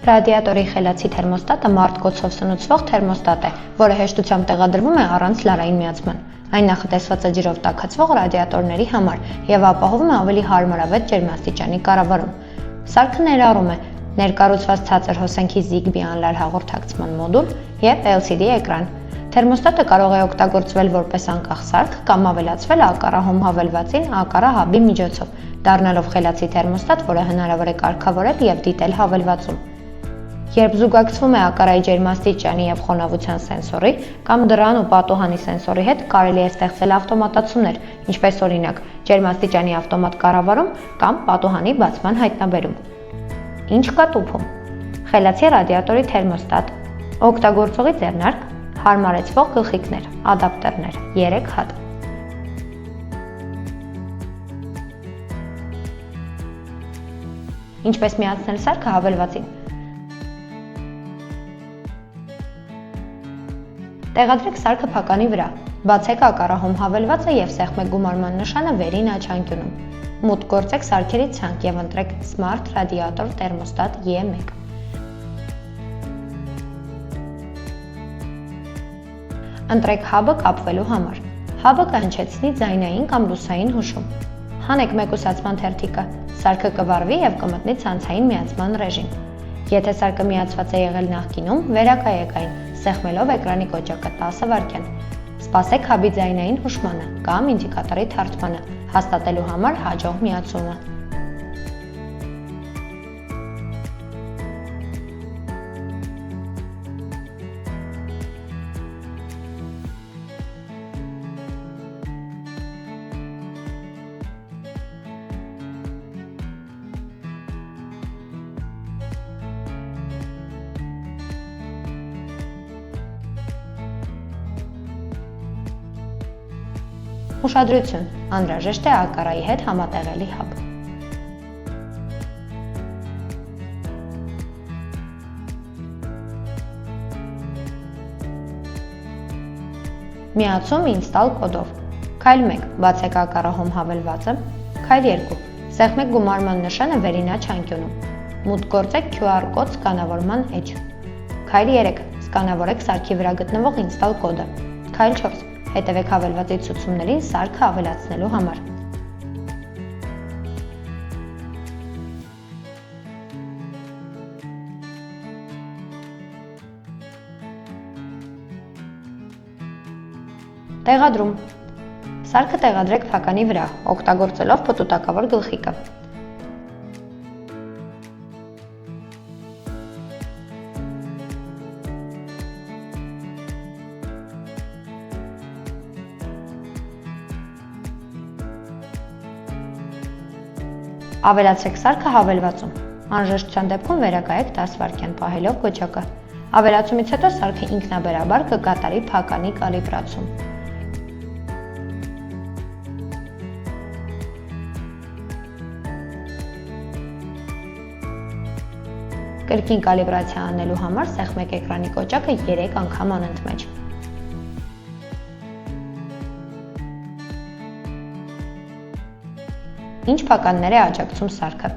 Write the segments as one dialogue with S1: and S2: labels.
S1: Ռադիատորի խելացի թերմոստատը մարտկոցով սնուցվող թերմոստատ է, որը հեշտությամբ տեղադրվում է առանց լարային միացման։ Այն նախատեսված է ջրով տաքացվող ռադիատորների համար և ապահովում է ավելի հարմարավետ ջերմաստիճանի կառավարում։ Սարքը ներառում է ներկառուցված ցածր հոսանքի Zigbee անլար հաղորդակցման մոդուլ և LCD էկրան։ Թերմոստատը կարող է օգտագործվել որպես անկախ սարք կամ ավելացվել ակառահոմ հավելվածին ակառահաբի միջոցով, դառնալով խելացի թերմոստատ, որը հնարավոր է կարգավորել և դիտել հավելվածում։ Երբ զուգակցվում է ակառայի ջերմաստիճանի և խոնավության սենսորի կամ դռան ու պատուհանի սենսորի հետ, կարելի է ստեղծել ավտոմատացումներ, ինչպես օրինակ ջերմաստիճանի ավտոմատ կառավարում կամ պատուհանի բացման հայտնաբերում։ Ինչ կա տուփում։ Խելացի ռադիատորի թերմոստատ, օգտագործողի ձեռնարկ, հարմարեցվող գլխիկներ, ադապտերներ, 3 հատ։ Ինչպես միացնել սարքը հավելվածին։ Տեղադրեք սարքը փականի վրա, բացեք ակառահոմ հավելվածը և սեղմեք գումարման նշանը վերին աչանկյունում։ Մուտք գործեք սարքերի ցանկ և ընտրեք Smart Radiator Thermostat E1։ Ընտրեք հաբը կապվելու համար։ Հաբը կհնչեցնի ձայնային կամ լուսային հուշում։ Հանեք մեկուսացման թերթիկը, սարքը կվառվի և կմտնի ցանցային միացման ռեժիմ։ Եթե սարքը միացված է եղել նախկինում, վերակայեք այն, սեղմելով էկրանի կոճակը 10 վայրկյան։ Սպասեք հաբի ձայնային հուշմանը կամ ինդիկատորի թարթմանը, հաստատելու համար հաջող միացումը։ Ուշադրություն, անհրաժեշտ է ակառայի հետ համատեղելի հաբ։ Միացում ինստալ կոդով։ Քայլ 1. Բացեք ակառահոմ հավելվածը։ Քայլ 2. Սեղմեք գումարման նշանը վերին աչանկյունում։ Մուտք գործեք QR կոդ սկանավորման էջ։ Քայլ 3. Սկանավորեք սարքի վրա գտնվող ինստալ կոդը։ Քայլ 4. Հետևեք հավելվածի ցուցումներին սարքը ավելացնելու համար։ Տեղադրում։ Սարքը տեղադրեք փականի վրա, օգտագործելով փոթուտակավոր գլխիկը։ Ավելացրեք սարքը հավելվածում։ Անհրաժեշտության դեպքում վերակայեք 10 վայրկյան պահելով կոճակը։ Ավելացումից հետո սարքը ինքնաբերաբար կկատարի փականի կալիբրացում։ Կրկին կալիբրացիա անելու համար սեղմեք էկրանի կոճակը 3 անգամ անընդմեջ։ Ինչ փականներ է աջակցում սարքը։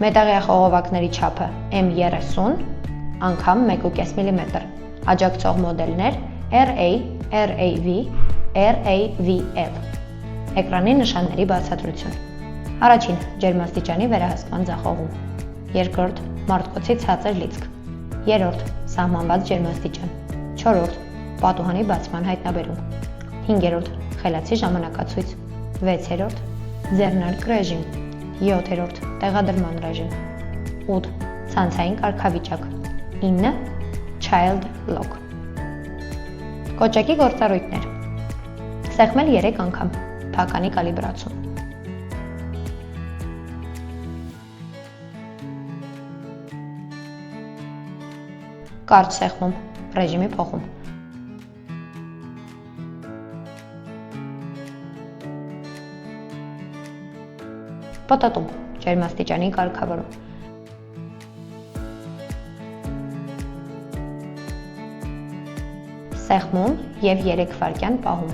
S1: Մետաղյա խողովակների չափը M30 անգամ 1.5 մմ, աջակցող մոդելներ RA, RAV, RAVL։ Էկրանի նշանների բացատրություն։ Առաջին՝ ջերմաստիճանի վերահսկման ձախողում։ Երկրորդ՝ մարտկոցի ցածր լիցք։ Երրորդ՝ սահմանված ջերմաստիճան։ Չորրորդ՝ պատուհանի բացման հայտնաբերում։ Հինգերորդ՝ խելացի ժամանակացույց։ Վեցերորդ՝ ձեռնարկ ռեժիմ։ 7-րդ տեղադրման ռեժիմ։ 8 ցանցային կարգավիճակ։ 9 Child Lock։ Կոճակի գործառույթներ։ Սեղմել 3 անգամ, փականի կալիբրացում։ Կարճ սեղմում, ռեժիմի փոխում։ Պտտում, ջերմաստիճանի կարգավորում։ Սեղմում և 3 վայրկյան պահում։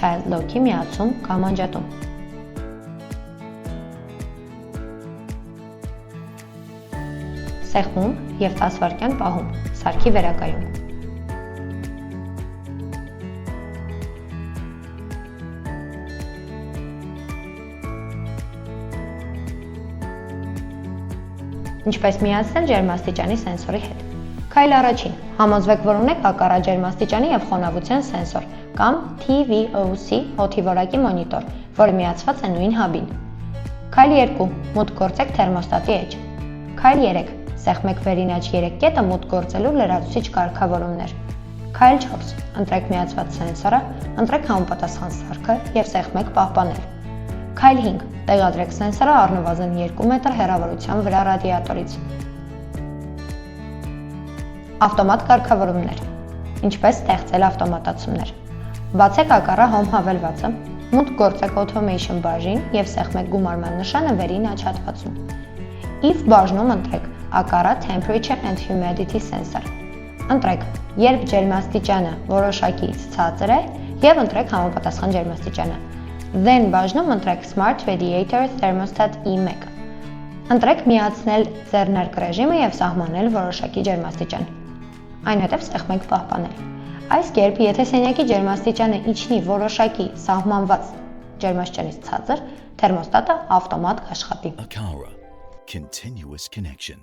S1: Child Lock-ի միացում կամ անջատում։ սեղմում և 10 վայրկյան պահում, սարքի վերակայում։ Ինչպես միացնել ջերմաստիճանի սենսորի հետ։ Քայլ առաջին. համոզվեք, որ ունեք ակառա ջերմաստիճանի և խոնավության սենսոր կամ TVOC օդի որակի մոնիտոր, որը միացված է նույն հաբին։ Քայլ 2. Մուտք գործեք թերմոստատի էջ։ Քայլ 3. Սեղմեք վերին աջ 3 կետը մուտք գործելու լրացուցիչ կարգավորումներ։ Քայլ 4. Ընտրեք միացված սենսորը, ընտրեք համապատասխան սարքը և սեղմեք պահպանել։ Քայլ 5. Տեղադրեք սենսորը առնվազն 2 մետր հեռավորության վրա ռադիատորից։ Ավտոմատ կարգավորումներ։ Ինչպես ստեղծել ավտոմատացումներ։ Բացեք ակառա հոմ հավելվածը, մուտք գործեք Automation բաժին և սեղմեք գումարման նշանը վերին աջ հատվածում։ If բաժնում ընտրեք ակառա Temperature and Humidity Sensor։ Ընտրեք, երբ ջերմաստիճանը որոշակից ցածր է և ընտրեք համապատասխան ջերմաստիճանը։ Then բաժնում ընտրեք Smart Radiator Thermostat E1։ Ընտրեք միացնել ձեռնարկ ռեժիմը և սահմանել որոշակի ջերմաստիճան։ Այնուհետև սեղմեք պահպանել։ Այս կերպ, եթե սենյակի ջերմաստիճանը իջնի որոշակի սահմանված ջերմաստիճանից ցածր, թերմոստատը ավտոմատ կաշխատի։
S2: Aqara, continuous connection.